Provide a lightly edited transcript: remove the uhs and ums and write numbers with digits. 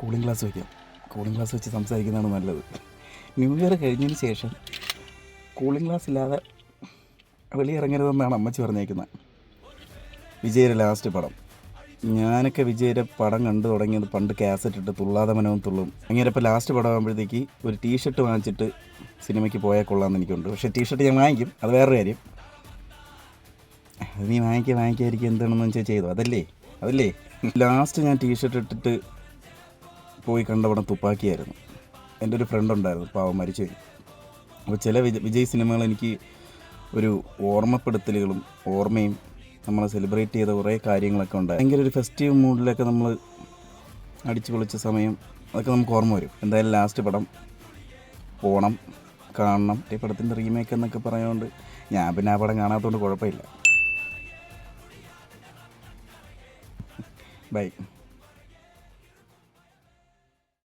Cooling glass വയ്ക്കാം. Cooling glass വെച്ച് സംസാരിക്കുന്നതാണ് നല്ലത്. ന്യൂ ഇയർ കഴിഞ്ഞതിന് ശേഷം കൂളിംഗ് ഗ്ലാസ് ഇല്ലാതെ വെളിയിറങ്ങരുതെന്നാണ് അമ്മച്ചി പറഞ്ഞേക്കുന്നത്. വിജയുടെ ലാസ്റ്റ് പടം, ഞാനൊക്കെ വിജയുടെ പടം കണ്ടു തുടങ്ങിയത് പണ്ട് കാസറ്റ് ഇട്ട് തുള്ളാതെ മനവും തുള്ളും. അങ്ങനെ ഇപ്പോൾ ലാസ്റ്റ് പടം ആകുമ്പോഴത്തേക്ക് ഒരു ടീഷർട്ട് വാങ്ങിച്ചിട്ട് സിനിമയ്ക്ക് പോയാൽ കൊള്ളാമെന്ന് എനിക്കുണ്ട്. പക്ഷേ ടീഷർട്ട് ഞാൻ വാങ്ങിക്കും, അത് വേറൊരു കാര്യം. അത് നീ വാങ്ങിക്കാതിരിക്കും എന്താണെന്ന് വെച്ചാൽ ചെയ്തു, അതല്ലേ ലാസ്റ്റ് ഞാൻ ടീഷർട്ട് ഇട്ടിട്ട് പോയി കണ്ട പടം തുപ്പാക്കിയായിരുന്നു. എൻ്റെ ഒരു ഫ്രണ്ട് ഉണ്ടായിരുന്നു, പാവം മരിച്ചു പോയി. അപ്പോൾ ചില വിജയ് സിനിമകൾ എനിക്ക് ഒരു ഓർമ്മപ്പെടുത്തലുകളും ഓർമ്മയും നമ്മൾ സെലിബ്രേറ്റ് ചെയ്ത കുറേ കാര്യങ്ങളൊക്കെ ഉണ്ട്. ഭയങ്കര ഒരു ഫെസ്റ്റീവ് മൂഡിലൊക്കെ നമ്മൾ അടിച്ചു പൊളിച്ച സമയം അതൊക്കെ നമുക്ക് ഓർമ്മ വരും. എന്തായാലും ലാസ്റ്റ് പടം പോകണം, കാണണം. ഈ പടത്തിൻ്റെ റീമേക്ക് എന്നൊക്കെ പറയുന്നതുകൊണ്ട് ഞാൻ പിന്നെ ആ പടം കാണാത്തതുകൊണ്ട് കുഴപ്പമില്ല. ബൈ.